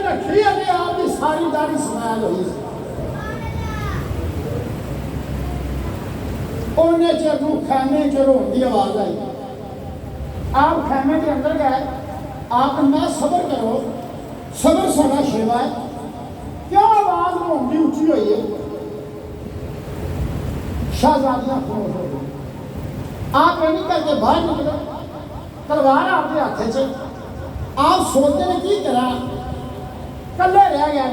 रखी है कि आपकी सारी दाढ़ी स्मैल हुई सी। उन्हें चेर खैमे च रोन की आवाज आई। आप खैमे के अंदर गए, आप मैं सबर करो, सबर सारा सेवा है। क्यों आवाज रोन की उची हुई है? शहजादियां खामोश हो गई। आप ये नहीं करके बाहर निकले, तलवार आपके हाथ च। आप सोचते हैं की करा, कले रह गए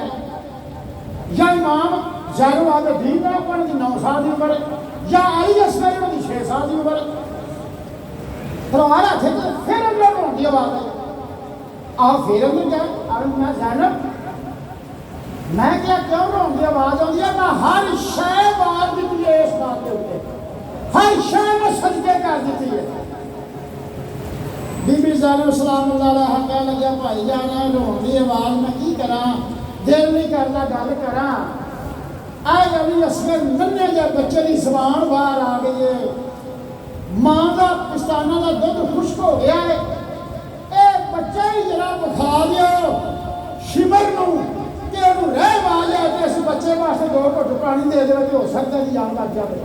या इमाम जैनुल आबिदीन ने अपनी 9 साल की उम्र, या अली असगर की 6 साल की उम्र, तलवार हाथ च। फिर अंदर रोन की आवाज आई। आप फिर अंदर गए, अब मैं जैनब मैं क्या क्यों रोन की आवाज आती है? मैं हर शय बात दी है, इस बात के ऊपर हर शय में सजदे कर दी है। बीबी ज़ैनब सलामुल्लाह अलैहा कह लगे भाई जाना रोन की आवाज मैं की करा, दिल नहीं करता गल करा। आए अली असगर नन्हे जे बच्चे की जबान बाहर आ गई है, मां का पिस्ताना का दुध खुश्क हो गया है। ये बच्चा ही जरा बुखा दियो शिमर नूं कि उन्होंने रह आ जाए तो इस बच्चे वास्ते 2 घुट पानी दे दे तो हो सकता है जान लग जाए।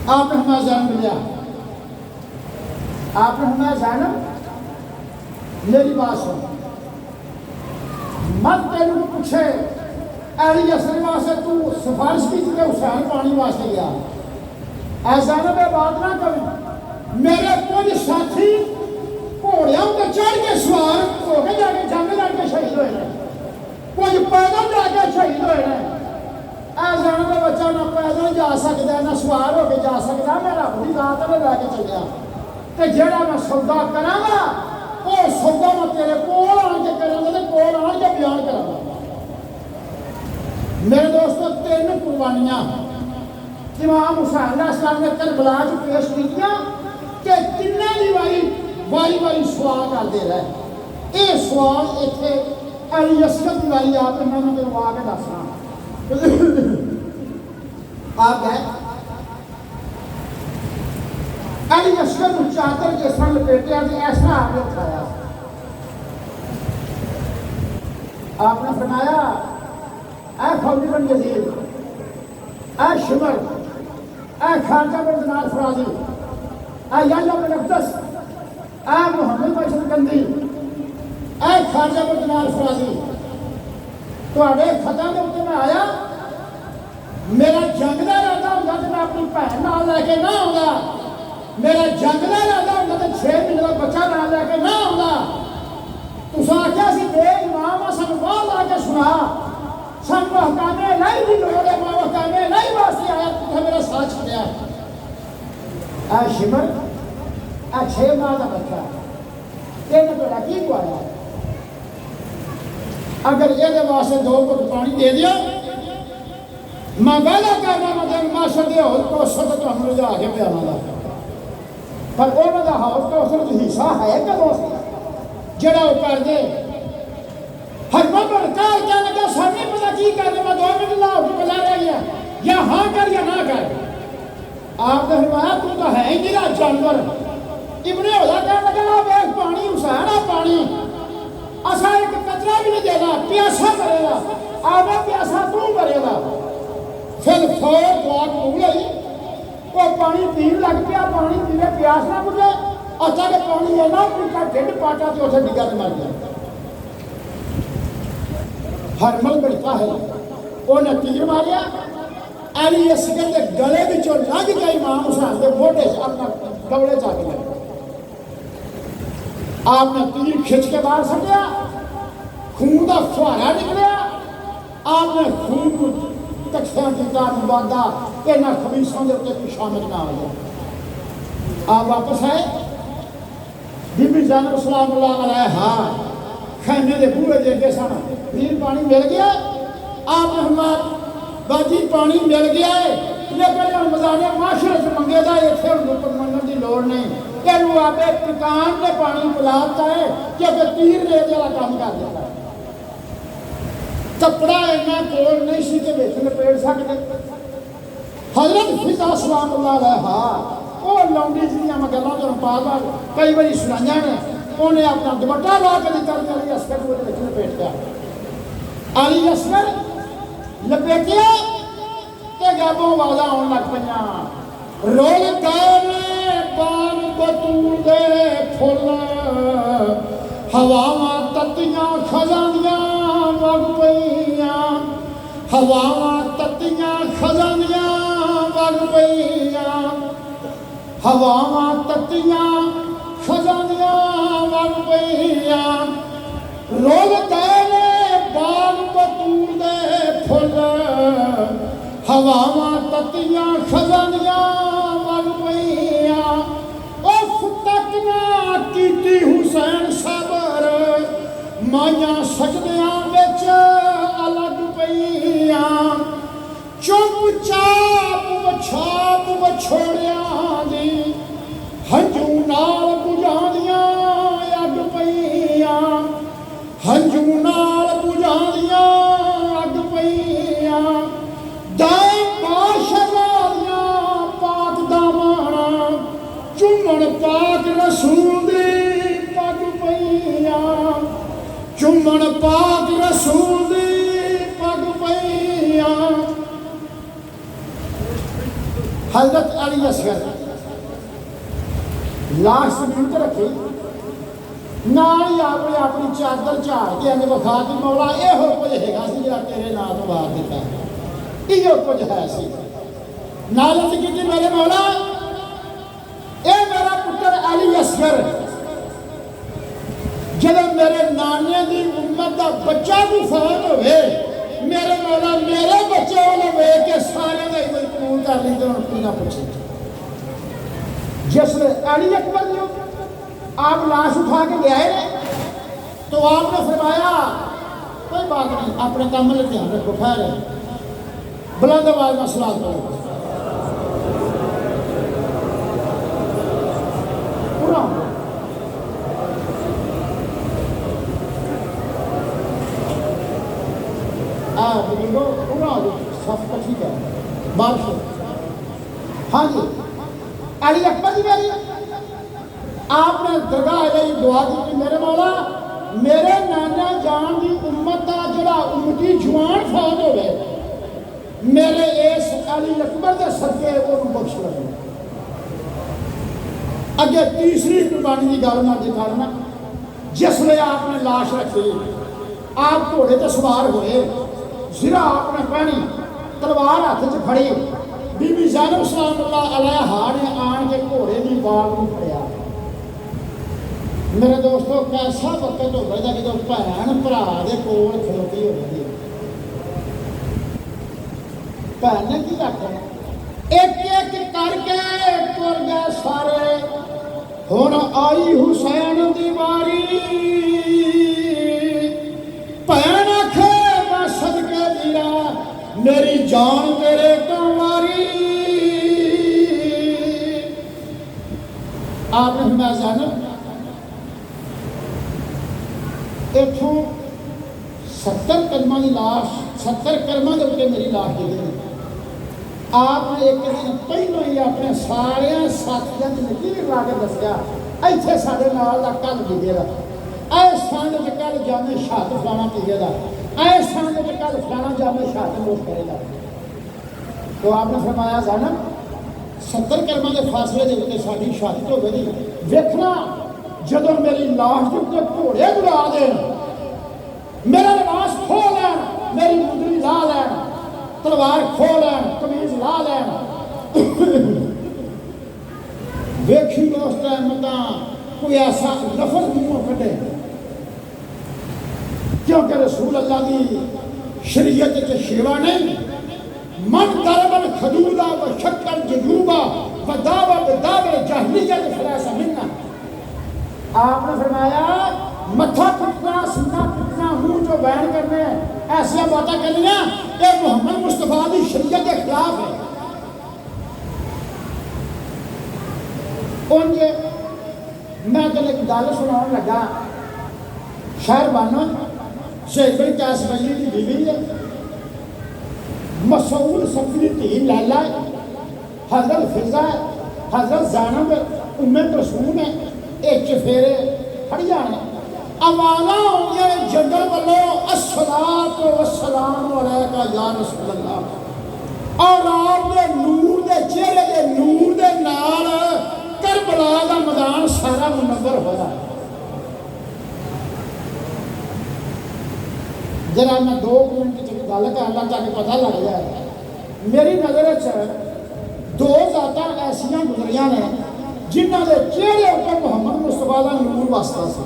आपने हमें जन्म लिया, आपने हमें जन्म मेरी बात सुन, मत तेन पूछे अली असगर वास्ते तू सिफारिश की थी हुसैन पानी वास्ते गया। ऐसा ना मैं बात ना करूं। मेरे कुछ साथी घोड़ियों पर चढ़ के सवार हो के जाके जंग लड़के शहीद हुए हैं, कुछ पैदल जाके शहीद हुए हैं। ऐसा ना बच्चा ना पैदल जा सकता ना सवार होकर जा सकता, मैं रब की रात में लैके चलिया तो जेड़ा मैं सौदा करांगा वो सौदा मैं तेरे कोल आन के करांगा ते कोल आन के बयान करांगा। मेरे दोस्तों 3 कुर्बानियां इमाम हुसैन अलैहिस्सलाम ने करबला च पेश की कि किन्ने दी वारी वारी सवाल करते रहे। ये सवाल इतने अली असगर की वारी आप मैंने करवा के दसना। आप गए अली असगर को चादर के संग लपेटिया ऐसा आपने उठाया, आपने फरमाया ऐ फौजी बन यजीद, ऐ शिमर, ऐ खारजा बिन दिनार फराजी, ऐ याह्या बिन अक़दस, ऐ मुहम्मद बिन सिकंदी, ऐ खारजा बिन दिनार फराजी, तुहाडे खतां दे उत्ते मैं आया। मेरा जंग का इरादा होंदा तो मैं अपनी भैन नाल लैके ना आउंदा, मेरा जंग का इरादा होंदा तो 6 महीने का बच्चा नाल लैके ना आउंदा। तुसां आख्या सी बेईमान आ, सानूं बाहर ला के सुना, सानूं हकामे इलाही दी लोड़ है, मैं हकामे इलाही वास्ते आया, तुसें मेरा साथ छड्डिया। ऐ शिमर, ऐ 6 माह का बच्चा, तेन तुहाडा की गवाया? अगर ये वास्ते 2 घुट पानी दे दिया, मैं वादा करना मैं तेन माशर के हौज कौसर तो तुहानूं लिजा के पियावांगा। पर उन्होंने हौज कौसर च हिस्सा है कदों जेड़ा वो कर दे? हरमन बड़कार क्या लगा सर नहीं पता की करने, मैं 2 मिनट ला के बुला रह गया, या हाँ कर या ना कर। आपने फरमाया तू तो है ही निरा जानवर। इब्ने होदा कहने लगा वेख पानी हुसैन आ पानी, असा एक कतरा भी नहीं देना, प्यासा करेगा, आवे प्यासा तू करेगा। फिर फौर दुआ कबूल हुई, वो पानी पीन लग पिया, पानी पीने प्यास ना बुझे, अच्छा के पानी इन्ना पीता ढिड पाटा तो उसे डिगा के मर गया। हरमल बड़का है, उन्हें तीर मारिया, अली असगर के गले विचों लग गया इमाम हुसैन के मोढे से अपना कपड़े जाके लग। आपने तीर खिंच के बाहर सटिया, खून का फुहारा निकलिया, आपने खून को तख्तियां किया वादा इन्होंने खबीसों के उत्ते शामिल ना हो जाए। आप वापस आए, बीबी ज़ैनब सलामुल्लाह अलैहा खैमे के बूहे दे अगे सन, पीर पानी मिल गया। आप हमार बाजी पानी मिल गया है, लेकिन हम मजाने माशरे से मंगे था, इतने हुक्म मंगने की लोड़ नहीं, तेन आपे पिकान ने पानी पिलाता है क्योंकि तीर ले वाला काम कर देता है। कपड़ा इन्ना कोल नहीं सी कि विच लपेट सकते। हजरत फिजा सलामुल्लाह अलैहा वो लौंडी जिहड़ियां मैं गल्लां तुहानूं बार बार कई बारी सुनाइयां ने, उन्हें अपना दुपट्टा ला के दिता, अली असगर को लपेट दिया। अली असगर लपेटिया ते गैबों आवाज़ां आउण लग पईयां, रोल गए बान बतूल दे फुल, हवावां तत्तियां खज़ां दियां वग पईयां, हवावां तत्तियां खज़ां दियां वग पईयां, हवावां तत्तियां खज़ां दियां वग पईयां, रोल गए बान बतूल दे फुल, हवावां तत्तियां खज़ां दियां वग पईयां, उस तक ना कीती हुसैन सबर, माइयां सजदियां विच अलग पईयां, चुप चाप बछाप बछोड़ियां दी, हंजू नाल बुझांदियां अग पईयां, हंजू नाल बुझांदियां अग पईयां, दाए पाशवालियां पाक दामाना, चुमण पाक रसूल दी पग पईयां, चुमण पाक रसूल दी पग पईयां। हज़रत अली असगर लाश जमीन ते रखी, नाल ही आपने अपनी चादर झाड़ के अंदर विखा दी, मौला इहो कुछ हैगा सी जिहड़ा तेरे नाम तो वार दिता, इहो कुछ है सी। नाल अर्ज कीती, मेरे मौला ये मेरा पुत्र अली असगर जब मेरे नाने की उम्मत का बच्चा भी फौत होवे, मेरे मौला मेरे बच्चे वाले वेख के सारे का इज्जत कबूल कर ली, तो उन्होंने ना पूछे। जिसले अली अकबर ने आप लाश उठा के ले आए तो आपने फरमाया कोई बात नहीं, अपने काम में ध्यान रखो, खैर बुलंद आवाज में सलात करो। पूरा बुजुर्गो पूरा हो जाए, सब कठी है बारिश। हाँ जी, अली अकबर जी मेरी आपने दरगाह गई दुआ की, मेरे मौला मेरे नाना जान की उम्मत का जरा उम्मती जवान फौत हो गए, मेरे इस अली अकबर के सदके वो बख्श लगे। अगे तीसरी कुर्बानी की गल मैं करना, जिसले आपने लाश रखी, आप घोड़े तो सवार हुए, सिरा आपने पहनी, तलवार हाथ च फड़ी, बीबी ज़ैनब सलामुल्लाह अलैहा ने आन के घोड़े की बाल को फड़िया। मेरे दोस्तों कैसा वक्त होगा जो भैन भरा के कोल खलोती होगी, भैन ने की आखना, एक एक करके तुर गए सारे, हुण आई हुसैन दी वारी, भैन आखे मैं सदके दीरा मेरी जान तेरे तो मारी। आपने मैं ज़ैनब इथों 70 कदमां की लाश, 70 कदमां के उत्ते मेरी लाश गिर गई। आपने एक दिन पहलों ही अपने सारे साथियों की नकीर ला के दसिया, इत्थे साडे नाल दा कल गिरेगा, ऐ स्थान च कल जामे शहादत फलाना पीएगा, ऐ स्थान च कल फलाना जामे शहादत नोट करेगा। तो आपने फरमाया ज़ैनब 70 कदमां के फासले के उत्ते साडी शहादत हो गई, देखना जदों मेरी लाश के उत्ते घोड़े बुला देन, मेरा लिबास खो लैन, मेरी मुंदरी ला लैन, तलवार खो लैन, कमीज ला लैन, वेखी उस टाइम कोई ऐसा लफज मुंहों कटे, क्योंकि रसूल अल्लाह की शरीयत च शेवा नहीं, मन दरबन खदूदा व शक्कर जजूबा व दावा दावर जाहिलियत फलासा मिन्ना। आपने फरमाया मत्था पिटना, सीना पिटना, मुंह जो बयान करने, ऐसा बातें करनिया ये मोहम्मद मुस्तफा की शरीयत के खिलाफ है। उनके मैं तेन एक गल सुनाने लगा, शहर बानो शेख बिन कैस वली की बीवी है, मसूद सफी धी लैला, हजरत फिजा, हजरत ज़ैनब उम्मे कुलसूम है, एक चफेरे खड़ी जाने आवाज़ां होंगे जंगल वालों अस्सलातु वस्सलाम अलैका या रसूल अल्लाह और आपके नूर के चेहरे के नूर के नाल करबला का मैदान सारा मुनव्वर होया। जरा मैं 2 मिनट गल कर ला ताकि पता लग जाए। मेरी नज़र दो जातां ऐसियां गुजरियां ने जिन्हां दे चेहरे उपर मुहम्मद मुस्तफा का नूर वसदा सी।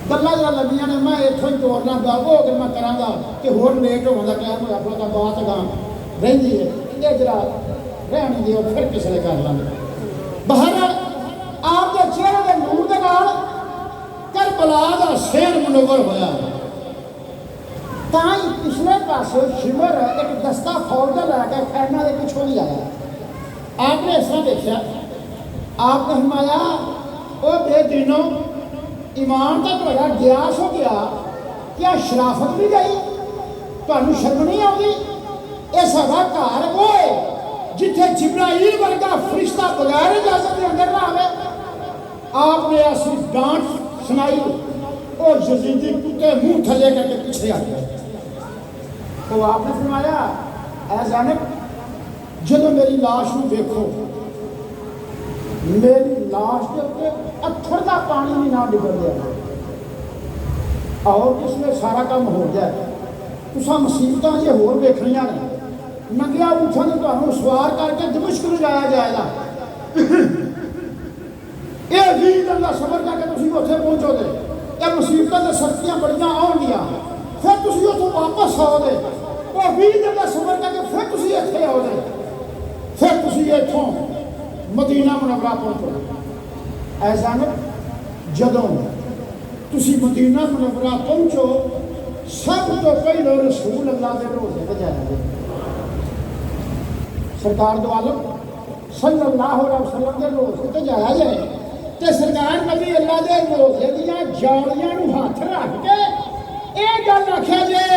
गल्लां जरा लंबियां ने, मैं इत्थों ही तोड़ना बाबो अगर मैं करांगा कि होर लेट होने का टाइम होया अपना बात गां रहिंदी है, ये जरा रहने दिओ फिर किसले कर लांगे। बहरहाल आपके चेहरे के नूर दे नाल करबला का शहर मुनव्वर होया। ताई पिछले पासे शिमर एक दस्ता फौज लैके खैमा के पिछों ही आया। आपने इस तरह देखा, आपने फरमाया ओ बेदीनो ईमान तो थोड़ा ग्यास हो गया, क्या शराफत भी गई, तुहानू शर्म नहीं आती? यह साडा घर वो है जिथे जिब्राइल वर्गा फरिश्ता बगैर इजाजत के अंदर ना आवे। आपने ऐसी डांट सुनाई और यजीदी कुत्ते मुंह थले करके पीछे आ गए। तो आपने फरमाया ऐ ज़ैनब जदों मेरी लाश को देखो, मेरी लाश के उत्ते अत्थर का पानी भी ना डिगर दिया और इसमें सारा काम हो जाए। तुसां मुसीबतां जे होर वेखणियां ने, नंगिया ऊठां ते तुहानूं सवार करके दमिश्क ले जाया जाएगा। ये 20 दिन का सफर करके तुसीं उत्थे पहुंचोगे, ये मुसीबतां ते सख्तियां बड़ियां आउणगियां, फिर तुसीं उत्थों वापस आओगे, वो 20 दिन का सफर करके फिर तुसीं इत्थे आओगे, फिर तुसीं इत्थों मदीना मुनव्वरा पहुंचोगे। ऐसा न जदों तुसीं मदीना मुनव्वरा पहुंचो, सब तो पहले रसूल अल्लाह के रोज़े ते जाओगे। सरकार दो आलम सल्लल्लाहु अलैहि वसल्लम के रोज़े ते जाया जाए तो सरकार नबी अल्लाह के रोज़े दियां जालियां नूं हथ रख के ये गल आख्या जे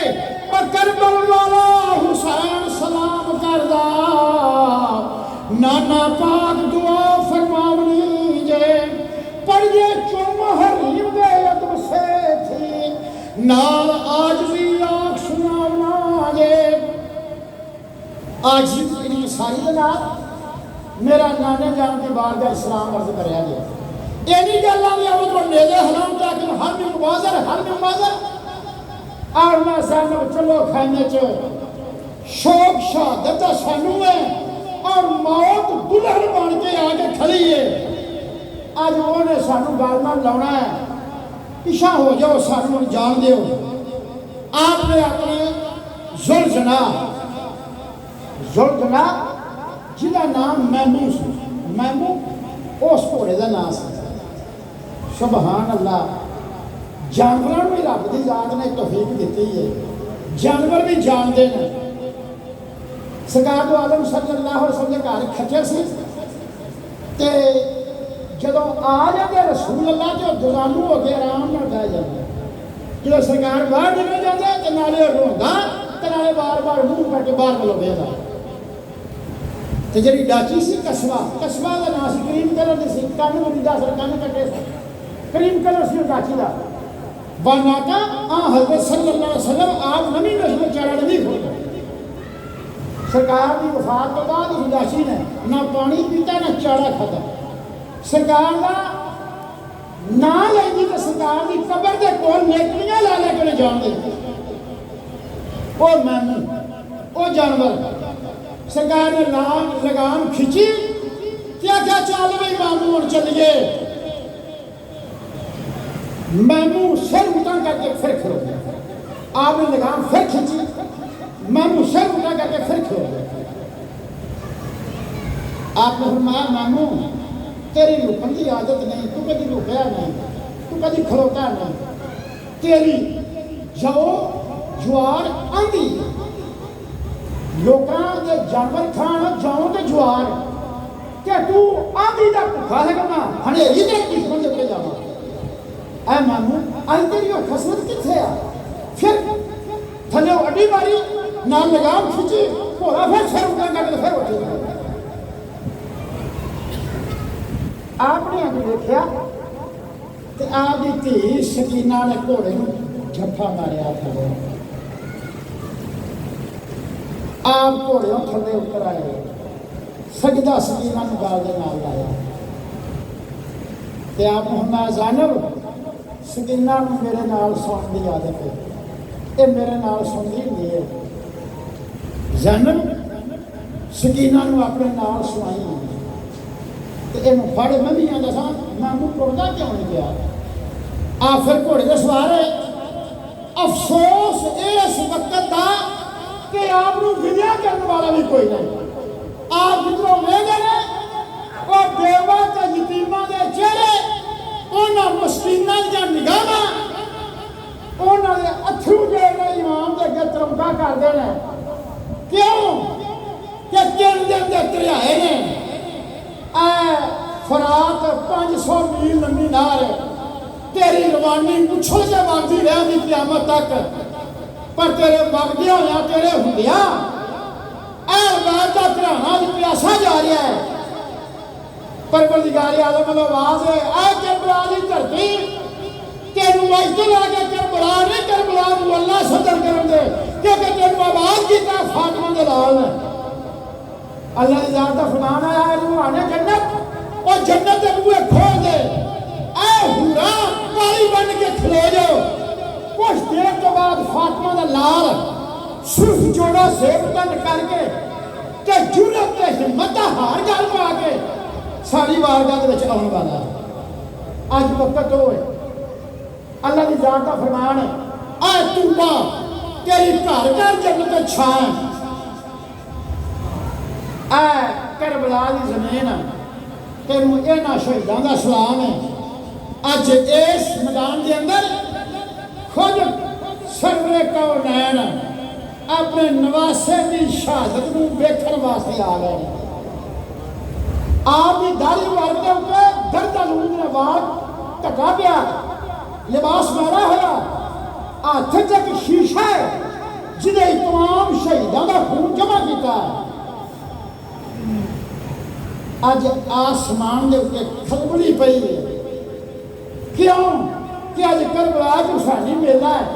करबल वाला हुसैन सलाम करदा नाना पाक दुआ फरमावनी जे पढ़िए चुम हरीम दे अदब से थी नाल आज भी आँख सुनावना जे। आज इतनी सारी के नाल मेरा नाने जान के बाद का इस्लाम अर्ज कराया गया। इन्हीं गल्लां दी अवध को नेले हराम ताकि हर में मुबाजर और मैं ज़ैनब चलो खाने च शौक शहादत सानू है और मौत दुल्हन बन के आके खड़ी है। अज उन्हें सानू गल नाल लाउणा है, पिछा हो जाओ, सानू जान दो। आपने अपने जुलजना जिहदा नाम मैमू सी, मैमू उस घोड़े का नाम से। सुबहान अल्लाह, जानवरों भी रब की जात ने तौफीक दी है, जानवर भी जानते हैं। सरकार दो आलम सल्लल्लाहु अलैहि वसल्लम के घर खच्चर से ते जदों आ जाते रसूल अल्लाह तो दुरानू हो के आराम नाल बह जाते। जो सरकार बाहर निकल जाते तो नाले रोंदा ते नाले बार बार मुंह करके बाहर वालों बेहदा। तो जी डाची सी कस्बा का नाम से क्रीम कलर की सी, कन्न मुड़ी दस कन्न कटे क्रीम कलर से डाची का बनाता। हज़रत सल्लल्लाहु अलैहि वसल्लम आप नवी नस्ल चढ़ नहीं हो गए। सरकार की वफात तो बाद उस डाची ने ना पानी पीता ना चाड़ा खाता। सरकार का ना लेंदी तो सरकार की कबर के कोल नेकड़ियां ला लेकर जान दे। वो मैमू वो जानवर सरकार ने लगाम खिंची, क्या क्या चल भाई मामू और चलिए। मैमू सिर उठा करके फिर खड़ो गया। आपने लगाम फिर खींची, मैमू सिर उठा करके फिर खड़ो गया। आपने फरमाया मैमू तेरी लुकन की आदत नहीं, तू कभी लुकया नहीं, तू कभी खड़ोता नहीं, तेरी जो ज्वार आंधी लोगों के जानवर खान जाओ तो ज्वार क्या तू आंधी का भुखा है करना हनेरी तरह दुश्मन के जावा। ऐ मामू अज तेरी वो खसमत कितने आ। फिर थले अड्डी मारी ना लगाम खिंची, घोड़ा फिर सिर उठा करके फिर उठे। आपने अज देखा तो आपकी धी सकीना ने घोड़े झप्पा मारिया थले, आप घोड़े थले उतर आए, सजदा सकीना गाल के नाल लाया ते आप मैं जानब सकीना मेरे नाल सुन की आदत है, ये मेरे नाल सुनती नहीं है। जानब सकीना अपने नाल सुनाई तो इन फड़ मंदियां दसा मैं टुरदा क्यों नहीं गया। आ फिर घोड़े का सवार है। अफसोस इस वक्त का कि आप विद्या करने वाला भी कोई नहीं। आप जिधरों वेखदे ने वो बेवा ते यतीमां दे चेहरे, उन्हां मस्कीनां दी निगाहां, उन्हां दे अथरू जेड़े इमाम दे अगे तरंगा करदे ने। क्यों कि किन दिन दे दरियाए ने फरात 500 मील लंबी नार तेरी रवानी मुछल से वगदी रहेगी क़यामत तक, पर तेरे वगदिया होया तेरे हुंदिया बैत का घराना प्यासा जा रहा है। परवरदिगार आलम दी आवाज़ है, ऐ करबला दी धरती तेनू अज तो लाके करबला नहीं, करबला नूं अल्लाह सदर करन दे, क्योंकि तेनू आवाज़ कीता फातिमा दे लाल ने। अल्लाह की जात का फरमान आया रूहाने जन्नत और जन्नत के बूहे खोल दे, ऐ हूरा काली बन के खलो जाओ। कुछ देर तो बाद फातिमा का लाल सुर्ख जोड़ा सेब तन करके ते जुरत ते हिम्मत का हार गल पा के सारी वारदात में आने वाला है। अज वक्त हो अल्लाह की जात का फरमान है, ऐ तूबा तेरी घर घर जन्नत छां, करबला की जमीन तेनू इन्हां शहीदों का सलाम है। अज इस मैदान के अंदर खुद सरवरे कौनैन अपने नवासे की शहादत को वेखण वास्ते आ गए। आपकी दाढ़ी वाल के उत्ते दर्द लून ने वाल ढका पिया, लिबास मैला होया, हाथ च एक शीशा है जिन्हें तमाम शहीदों का खून जमा किया है। अज आसमान के उत्ते खलबली पई है। क्यों कि अज करबला हुसैनी मेला है।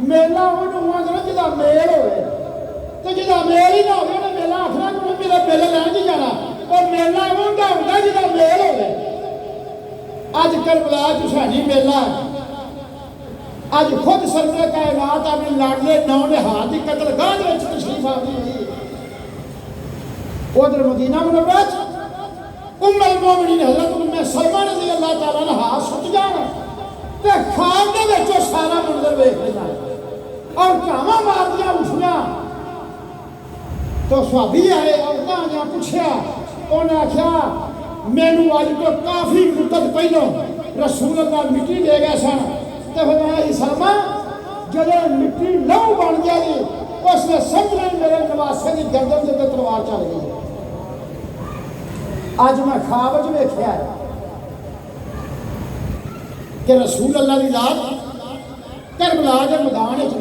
मेला उन्होंने जिदा मेल होवे, तो जिदा मेल ही ना हो मेला आखना कि मेरा मेला लैन नहीं जाना, और मेला उनका होता जिदा मेल होवे। अज करबला हुसैनी मेला है। अज खुद सरवरे कायनात अपने लाडले नौनिहाल की कतलगाह तशरीफ आती हुई। उधर मदीना मुनव्वरा उम्मुल मोमिनीन हज़रत उम्मे सलमा रज़ी अल्लाह तआला अन्हा सुत जान ते ख्वाब दे विच सारा मंजर वेख लेना और झावां मारदियां उठियां। तो सहाबी आए औरतां आइयां पूछया, उन्हें आख्या मैनू अज तो काफ़ी मुद्दत पहलों रसूल अल्लाह मिट्टी दे गए सन, तो फरमाया सलमा जदों मिट्टी लहू बन गई उसने समझ मेरे नवासे की गर्दन के तलवार चल गई। अज मैं ख्वाब च वेख्या कि रसूल अल्लाह की जात करबला के मैदान च,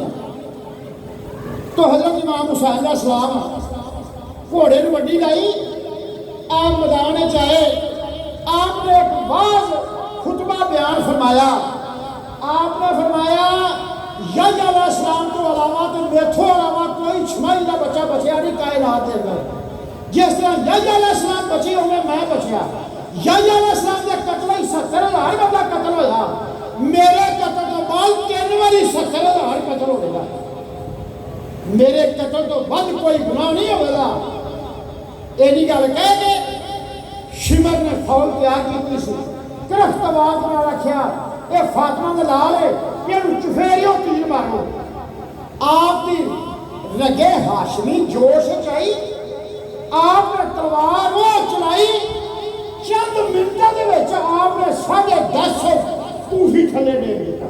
तो हजरत इमाम हुसैन का सलाम घोड़े ने वड्डी लाई, आप मैदान च आए। आपने एक वाज खुतबा बयान फरमाया। आपने फरमाया यहया अलैहिस्सलाम तो अलावा तो मेथों अलावा कोई इस्माइल का बच्चा बचिया नहीं कायनात के अंदर। जिस तरह यहया अलैहिस्सलाम बची होंगे मैं बचिया। यहया अलैहिस्सलाम के कतल 70,000 बंदा कतल होया, मेरे कतल तो बाद 3 बारी 70,000 कतल होगा। मेरे कतल तो बाद कोई गुनाह नहीं होगा। यही गल कह के शिमर ने फौल तैयार की सी, करख्त आवाज बना रखा, ये फातिमा का लाल है, ये चुफेरियों तीर मारो। आपकी रगे हाशमी जोश चाहिए, आपने तलवार वो चलाई, चंद मिनटों के आपने 10.5 कूफी थले दे दिया।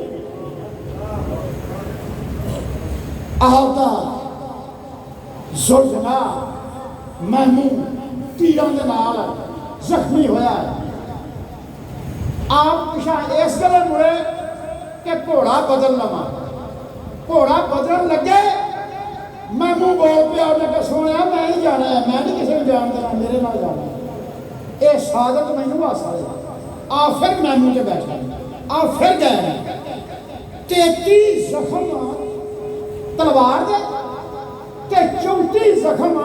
आहता जुल्फना महमूद तीरों के नाल जख्मी होया। आप पिछा इस गल मुड़े कि घोड़ा बदल लवा, घोड़ा बदल लगे, मैं मुंह बोल पिया, उन्हें कहा सोने मैं नहीं जाना है, मैं नहीं किसी को जान देना, मेरे नाल जाना। ये सादत मैनू हासिल है। आ फिर मैनू च बैठा, आ फिर गए 33 जख्म तलवार दे ते 34 जख्म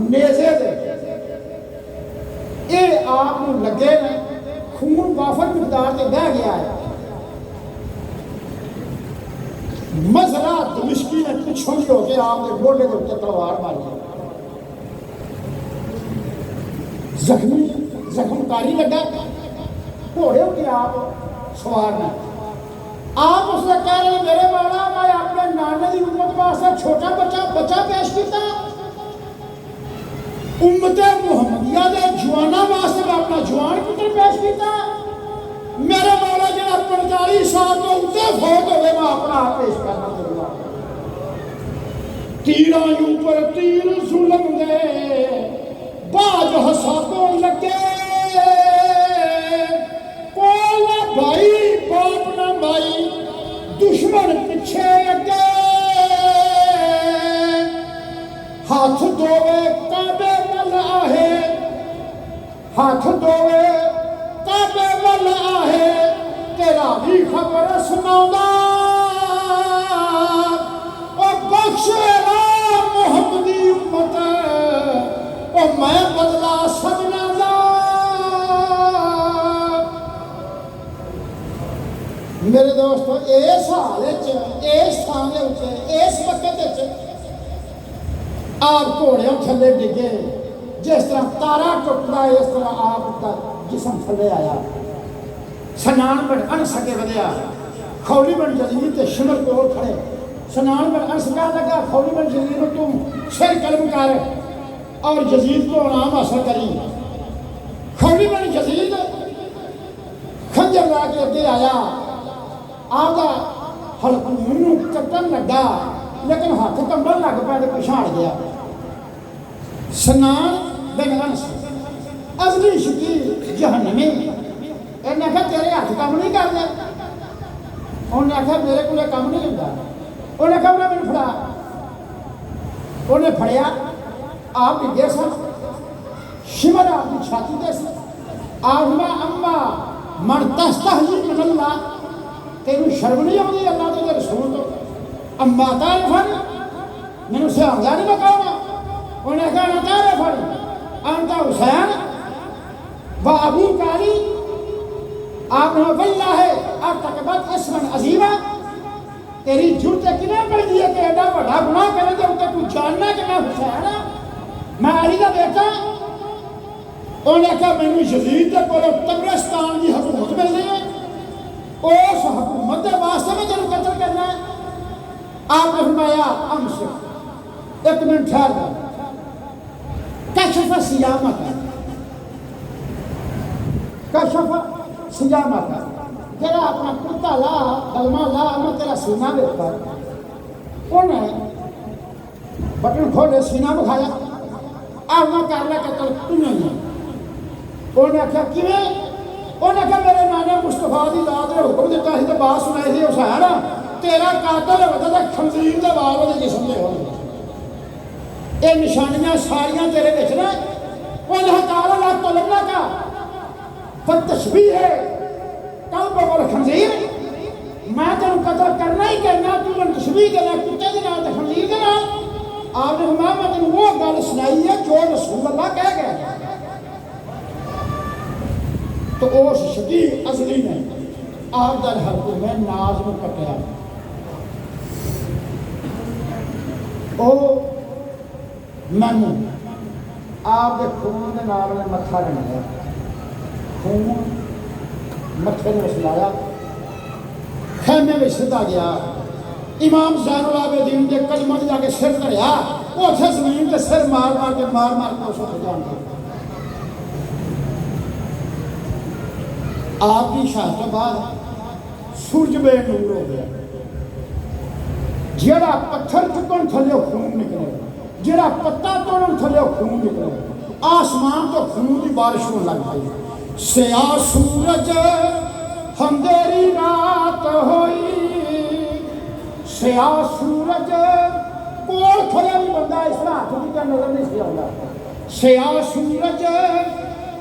नेज़े दे। ये आप लगे ने खून वाफर मिकदार से बह गया है। मजरा दमिश्की ने पिछों ही होकर आपके गोडे के उत्ते तलवार मारी। जख्मी जख्मकारी लगा, घोड़े होते आप सवार ने। आप उसने कह रहे मेरे वाला मैं अपने नाने की उम्मत वास्ते छोटा बच्चा पेश किया, उम्मते मुहम्मदिया के जवाना वास्ते मैं अपना जवान पुत्र पेश किया। मेरे वाला जो 45 साल तो उत्ते फौत हो गए, मैं अपना आप पेश करना चाहूंगा। तीर ऊपर तीर जुल्म दे बाज हसा को लगे, कोला भाई बाप ना भाई दुश्मन पीछे अगे। हाथ धोवे काबे वल आहे, हाथ धोवे काबे वल आहे, तेरा भी खबर सुनाऊंगा। और बख्शेरा मुहम्मदी उम्मत, और मैं बदला सबना दा। मेरे दोस्तों इस हाल इस थान इस वक्त आप घोड़े थले डिगे, जिस तरह तारा टुटता इस तरह आपका जिसम थले आया। सनान बन अनसके वधिया, खौली बन जजीर ते शिमर कोल खड़े। सनान बन अनस कह लगा खौली बन जजीर तुम सिर कलम कर और जजीद को नाम हासिल करी। खौली बन जजीद खंजर ला के अगे आया, आपका हलकून कट्टन लगा, लेकिन हाथ कंबन लग पाया तो पछाड़ गया। सनान बिन अनस अजली शकील जहन्नमी, इन्हें आखिया तेरे हाथ काम नहीं करते। उन्हें आखिया मेरे को काम नहीं होता। उन्हें आखिया मैंने फड़ा, उन्हें फड़िया। आप डिगे सन, शिमर आपकी छाती दे सी। आखना अम्मा मन तस्तहजी मिन अल्लाह, तेनू शर्म नहीं आती अल्लाह के रसूल तो। अम्मा तारे फड़, मैनू सियाणदा नहीं मकाना। उन्हें कहा तारे फड़ अंता हुसैन व अबू काली। आपने वल्ला है अब तक बद इसमन अजीमा, तेरी जुर्त किने पड़ दी है कि एडा बड़ा गुनाह करे तो तू जानना कि मैं हुसैन हाँ, मैं अली का बेटा। उन्हें कहा मैनू यजीद के कोलों तबरिस्तान की हुकूमत मिलनी है, उस हुकूमत के वास्ते में तेन कतल करना है। आपने फरमाया अमस एक मिनट ठहर जा, कशफ सियामत, कशफ सियामत, जरा अपना कुर्ता ला कलमा ला, मैं तेरा सीना देखता। उन्हें बटन खोले सीना दिखाया, आपने कर लिया कतल तू नहीं। उन्हें आख्या किवें? उन्हें आख्या मेरे नाने मुस्तफा की दात ने हुक्म दिता ही तो बात सुनाई थी हुसैन तेरा कातल होता तो खंजीर के वाल वो जिसम दे हो। ये निशानियां सारियां तेरे विच ने। उन्हें ताला ला तलबना का पर तशबीह है कल बबल खंजीर, मैं तेन कतल करना ही करना, तू मैं तशबीह देना कुत्ते के नाल खंजीर के नाल। आपने फरमाया मैं तेन वो गल सुनाई है जो रसूल अल्लाह कह गए। तो उस शकील अजली ने आप दर हक में नाज में कटिया। ओ मैनू आपके खून के नाल ने मत्था रंगया, खून मत्थे में उछलाया, खैमे में सीधा गया। इमाम ज़ैनुल आबिदीन के कदमों में जाके सिर धरिया, उसे जमीन के सिर मार मार के उसे जान दिया। आपकी शहादत बाद सूरज बेनूर हो गया। जड़ा पत्थर चुकन थले खून निकले, जड़ा पत्ता तोड़न थले खून निकले, आसमान तो खून की बारिश होने लग गई। स्या सूरज अंधेरी रात होई, स्या सूरज कोल खड़े बंदा इस तरह हाथ की नजर नहीं सी आता। स्या सूरज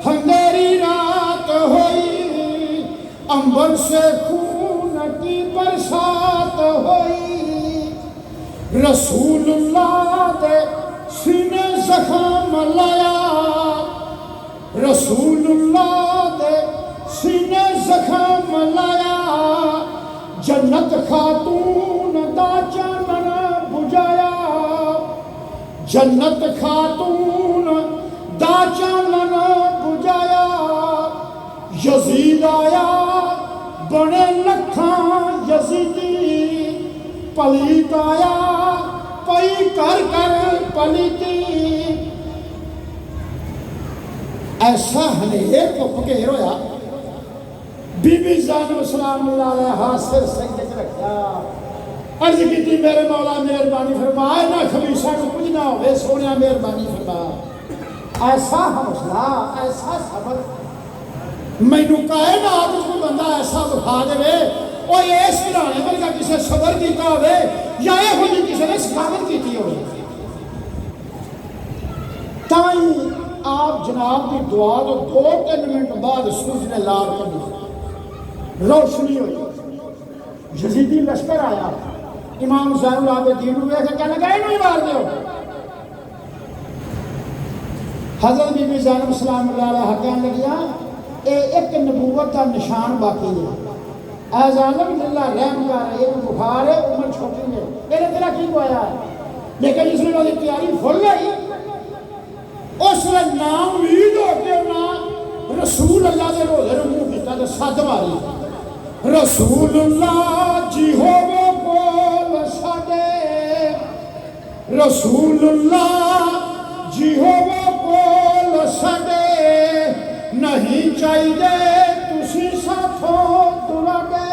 अंधेरी हुई, अंबर से खून की बरसात हुई। रसूलुल्लाह दे सीने जख्म लाया, रसूलुल्लाह दे सीने जख्म लाया। जन्नत खातून दा चानन बुझाया, जन्नत खातून दा चानन बुझाया। यजीद आया बने लखां यजीदी, पलीत आया पई कर कर पलीती। ऐसा हनेर को फकेर होया, बीबी ज़ैनब सलामुल्लाह अलैहा सिर सजदे च रखा, अर्ज की मेरे मौला मेहरबानी फरमा, इन्हां खबीसां नूं कुछ ना होवे, सोनिया मेहरबानी फरमा। ऐसा हौसला ऐसा सबर मैनू कायनात कोई बंदा ऐसा विखा देवे, और इस घराने वर्गा किसी सबर किया होवे या इहो जी किसी ने सखावत की होवे। ताई आप जनाब की दुआ तो 2-3 मिनट बाद सूरज ने लाल कर रोशनी हुई। यजीदी लश्कर आया, इमाम ज़ैनुल आबिदीन को वेख के कहने लगा इन्हू ही मार दो। हज़रत बीबी ज़ैनब सलामुल्लाह अलैहा कहने लगियां एक नबूवत का निशान बाकी है। ऐज़ालम जिल्ला रहम कर, एक बुखार है, उम्र छोटी है, मेरे तेरा की होया है। लेकिन जिसने उसकी तैयारी फुल गई, उसने ना उम्मीद होके ना रसूल अल्लाह के रोज़े नूं मुंह कीता ते सद मारी। रसूलुल्लाह जी होवे बोल साडे, रसूलुल्लाह जी होवे बोल साडे। नहीं चाहिए तुसी साथों दुराडे।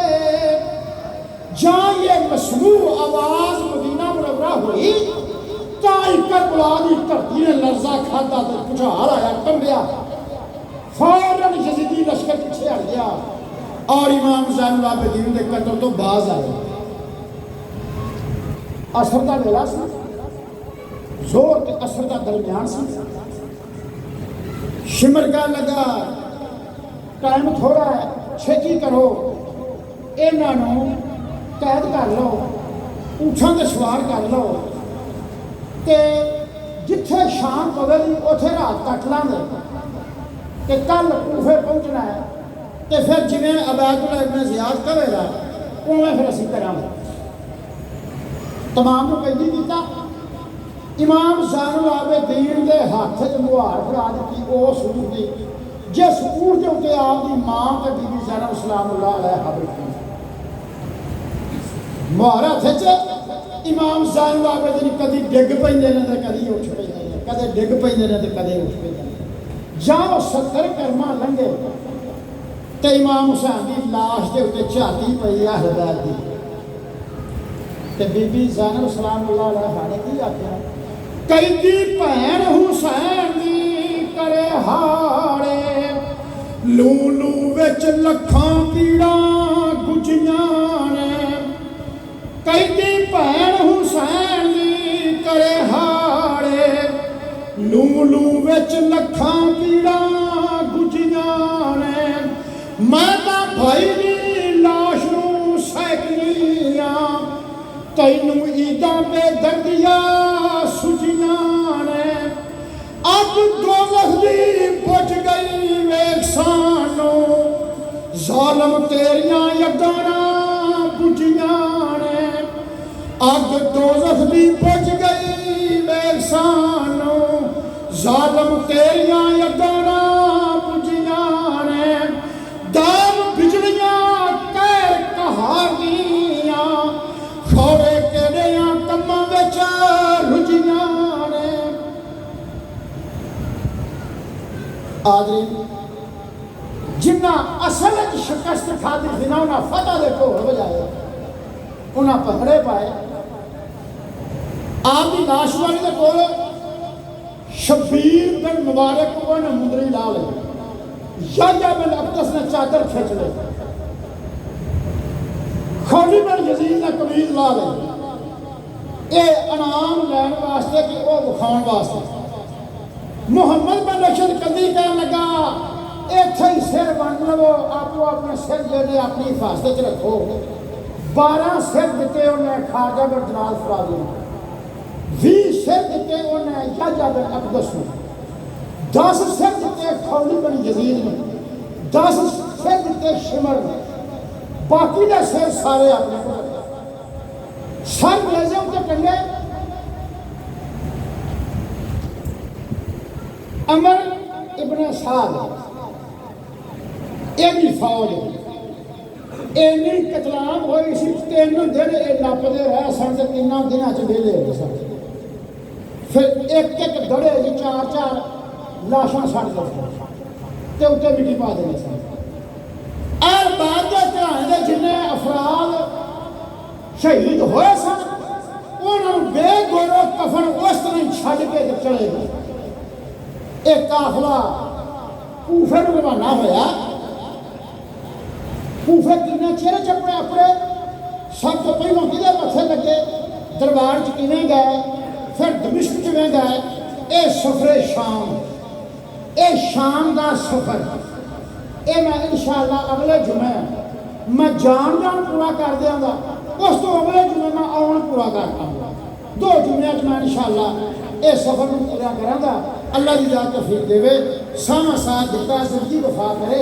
जहाँ ये मसनू आवाज मदीना मुनव्वरा हुई, ताई करबला दी धरती ने लर्जा खादा तो भुचाल आया, कंबिया। फौरन यजीदी लश्कर पीछे हट गया और इमाम ज़ैनुल आबिदीन के कत्ल तो बाज आए। असर का वेला सी, जोर के असर का दरमियान सी। शिमर का लगा टाइम थोड़ा है, छेती करो, इन्हों कैद कर लो, ऊँठां ते सवार कर लो, ते जिथे शाम पवेगी उथे रात कट लांगे, ते कल कूफे पहुँचना है, ते फिर जिवें अबैदुल्लाह इब्न ज़ियाद कहेगा उवें फिर असीं करांगे। तमाम नूं कैदी कीता। इमाम ज़ैनुल आबिदीन के हाथ च मुहार फड़ा दी उस ऊँट की जिस ऊँट के उत्ते आपकी मां ते बीबी ज़ैनब सलामुल्लाह अलैहा बैठी। मुहार हथ च इमाम ज़ैनुल आबिदीन कदी डिग पैंदे ने ते कदी उठ पैंदे ने, कदे डिग पैंदे ने ते कदे उठ पैंदे ने। जाओ 70 करमा लंघे ते इमाम हुसैन की लाश के उत्ते झाती पई अहल बैत दी, ते बीबी ज़ैनब सलामुल्लाह अलैहा ने की आख्या, कैदी भैन हुसैन दी करे हाड़े, लू लू विच लखां पीड़ा गुजियां ने। कैदी भैन हुसैन दी करे हाड़े, लू लू विच लखां पीड़ा गुजियां ने। मैं तां भाई दी लाश नूं सैकनी आ, तैनू ईदां बेदर्दिया सुजियां ने। अग दोज़ख दी बुझ गई वेख सानू, ज़ालिम तेरियां यगां बुझियां ने। अग दोज़ख दी बुझ गई वेख सानू, ज़ालिम तेरियां यगां बुझियां ने। दाम बिजलियां कैर कहानियां, खौरे केड़ियां कम्मां विच रुझियां ने। आदरी जिन्ना असल शिकस्त खादी थी ना, उन्हें फतह के ढोल बजाए, उन्हें भंगड़े पाए। आपकी लाशवारी के कोल शबीर बिन मुबारक को ने मुंदरी ला ली, याह्या बिन अक्तस ने चादर खिंच ली, खालिद बिन यजीद ने कमीज ला ली। ये इनाम लैन वास्ते कि वह विखाउण वास्ते। मुहम्मद बिन रशद कंदी कहन लगा, इत्थे ही सिर वंड लवो, आपो अपने सिर जेने अपनी हिफाजत च रखो। 12 सिर दिते उन्हें ख्वाजा बिन जलाल फरादी, 20 सिर दिते उन्हें याह्या बिन अकदस ने, 10 सिर दिते खौली बिन यजीद ने, 10 सिर दिते शिमर ने, बाकी दे सिर सारे अपने को सर नेज़े उत्ते टंगे। अमर इब्न साद एदी फौज इन्नी कतलाम हुई सी, 3 दिन ये नपते रहे सन, 3 दिनों च वेले हो सन। फिर एक एक दड़े 4-4 लाशां सड़ दे उत्ते मिट्टी पा देने सन। और बाद के घराने के जिन्ने अफराद शहीद होए सन उन्होंने बेगोरो कफन उस तरह छड़ के चले गए। एक काफला कूफे में रवाना होया। कूफे किन्ने चेहरे चपड़े अपने सब तो पहलों किधर मथे लगे, दरबार च किवें गए, फिर दमिश्क किवें गए। ये सफरे शाम, ये शाम का सफर, ये मैं इंशाअल्लाह अगले जुमे मैं जान पूरा कर देंगा। उस तो अगले जुमे मैं आउण पूरा कर पाऊंगा। 2 जुमिया मैं इंशाअल्लाह ये सफर में पूरा करांगा। अल्लाह की जात तौफीक देवे, सामा साथ दिता, जिंदगी वफा करे।